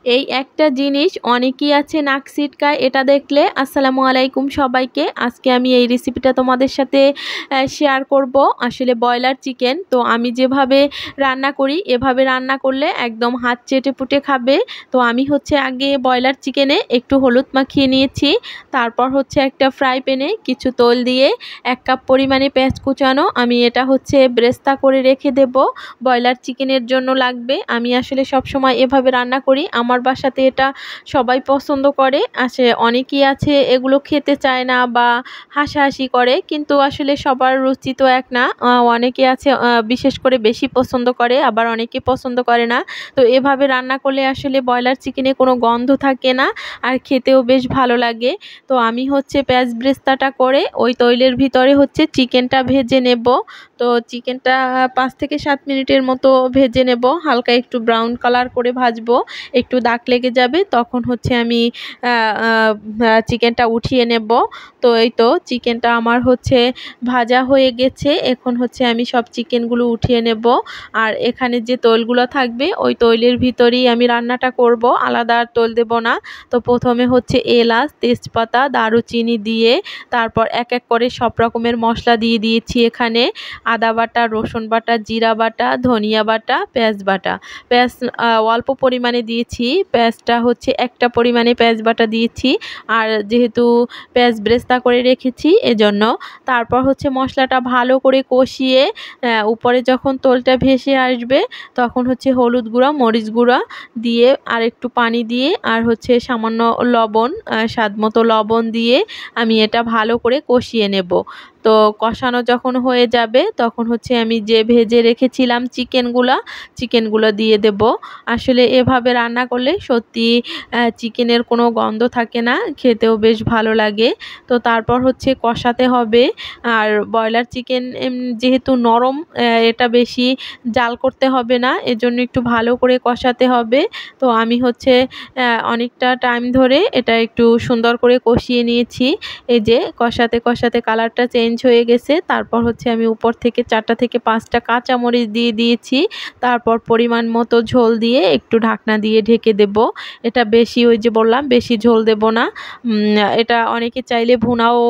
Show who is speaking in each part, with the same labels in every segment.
Speaker 1: এই একটা জিনিস অনেকেই আছে নাক সিটকায় এটা দেখলে। আসসালামু আলাইকুম সবাইকে। আজকে আমি এই রেসিপিটা তোমাদের সাথে শেয়ার করব। আসলে ব্রয়লার চিকেন তো আমি যেভাবে রান্না করি এভাবে রান্না করলে একদম হাত চেটে পুটে খাবে। তো আমি হচ্ছে আগে ব্রয়লার চিকেনে একটু হলুদ মাখিয়ে নিয়েছি, তারপর হচ্ছে একটা ফ্রাই প্যানে কিছু তেল দিয়ে 1 কাপ পরিমাণে পেঁয়াজ কুচানো আমি এটা হচ্ছে ব্রেস্তা করে রেখে দেব। ব্রয়লার চিকেনের জন্য লাগবে। আমি আসলে সবসময় এভাবে রান্না করি, আমার বাসাতে এটা সবাই পছন্দ করে। অনেকেই আছে এগুলো খেতে চায় না বা হাসাহাসি করে, কিন্তু আসলে সবার রুচি তো এক না। অনেকে আছে বিশেষ করে বেশি পছন্দ করে, আবার অনেকে পছন্দ করে না। তো এভাবে রান্না করলে আসলে ব্রয়লার চিকেনে কোনো গন্ধ থাকে না আর খেতেও বেশ ভালো লাগে। তো আমি হচ্ছে পেঁয়াজ ব্রেস্তাটা করে ওই তৈলের ভিতরে হচ্ছে চিকেনটা ভেজে নেব। তো চিকেনটা 5 থেকে 7 মিনিটের মতো ভেজে নেব, হালকা একটু ব্রাউন কালার করে ভাজবো। একটু দাগ লেগে যাবে তখন হচ্ছে আমি চিকেনটা উঠিয়ে নেব। তো এই তো চিকেনটা আমার হচ্ছে ভাজা হয়ে গেছে। এখন হচ্ছে আমি সব চিকেনগুলো উঠিয়ে নেব। আর এখানে যে তৈলগুলো থাকবে ওই তৈলের ভিতরেই আমি রান্নাটা করব, আলাদা আর তৈল দেব না। তো প্রথমে হচ্ছে এলাচ, তেজপাতা, দারুচিনি দিয়ে তারপর এক এক করে সব রকমের মশলা দিয়ে দিয়েছি। এখানে আদা বাটা, রসুন বাটা, জিরা বাটা, ধনিয়া বাটা, পেঁয়াজ বাটা। পেঁয়াজ অল্প পরিমাণে দিয়েছি, পেঁয়াজটা হচ্ছে একটা পরিমাণে পেঁয়াজ বাটা দিয়েছি। আর যেহেতু পেঁয়াজ ব্রেস্তা করে রেখেছি এজন্য। তারপর হচ্ছে মশলাটা ভালো করে কষিয়ে উপরে যখন তোলটা ভেসে আসবে তখন হচ্ছে হলুদ গুঁড়া, মরিচ গুঁড়া দিয়ে আর একটু পানি দিয়ে আর হচ্ছে সামান্য লবণ, স্বাদ মতো লবণ দিয়ে আমি এটা ভালো করে কষিয়ে নেব। তো কষানো যখন হয়ে যাবে তখন হচ্ছে আমি যে ভেজে রেখেছিলাম চিকেনগুলো দিয়ে দেব। আসলে এভাবে রান্না করলে সত্যি চিকেনের কোনো গন্ধ থাকে না, খেতেও বেশ ভালো লাগে। তো তারপর হচ্ছে কষাতে হবে। আর ব্রয়লার চিকেন যেহেতু নরম, এটা বেশি জাল করতে হবে না, এজন্য একটু ভালো করে কষাতে হবে। তো আমি হচ্ছে অনেকটা টাইম ধরে এটা একটু সুন্দর করে কষিয়ে নিয়েছি। এই যে কষাতে কষাতে কালারটা চেঞ্জ হয়ে গেছে। তারপর হচ্ছে আমি উপর থেকে 4টা থেকে 5টা কাঁচামরিচ দিয়ে দিয়েছি। তারপর পরিমাণ মতো ঝোল দিয়ে একটু ঢাকনা দিয়ে ঢেকে দেব। এটা বেশি, ওই যে বললাম বেশি ঝোল দেব না। এটা অনেকে চাইলে ভুনাও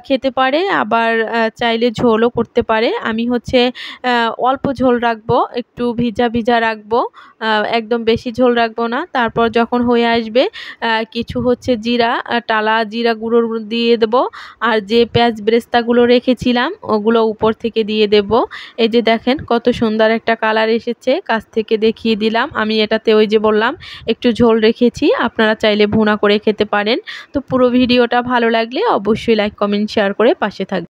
Speaker 1: খেতে পারে, আবার চাইলে ঝোলও করতে পারে। আমি হচ্ছে অল্প ঝোল রাখবো, একটু ভিজা ভিজা রাখবো, একদম বেশি ঝোল রাখবো না। তারপর যখন হয়ে আসবে কিছু হচ্ছে টালা জিরা গুঁড়ো দিয়ে দেব। আর যে পেঁয়াজ ব্রেস্তাগুলো রেখেছিলাম ওগুলো উপর থেকে দিয়ে দেব। এই যে দেখেন কত সুন্দর একটা কালার এসেছে, কাছ থেকে দেখিয়ে দিলাম। আমি এটাতে ওই যে বললাম একটু ঝোল রেখেছি, আপনারা চাইলে ভুনা করে খেতে পারেন। তো পুরো ভিডিওটা ভালো লাগলে অবশ্যই লাইক, কমেন্ট, শেয়ার করে পাশে থাকবেন।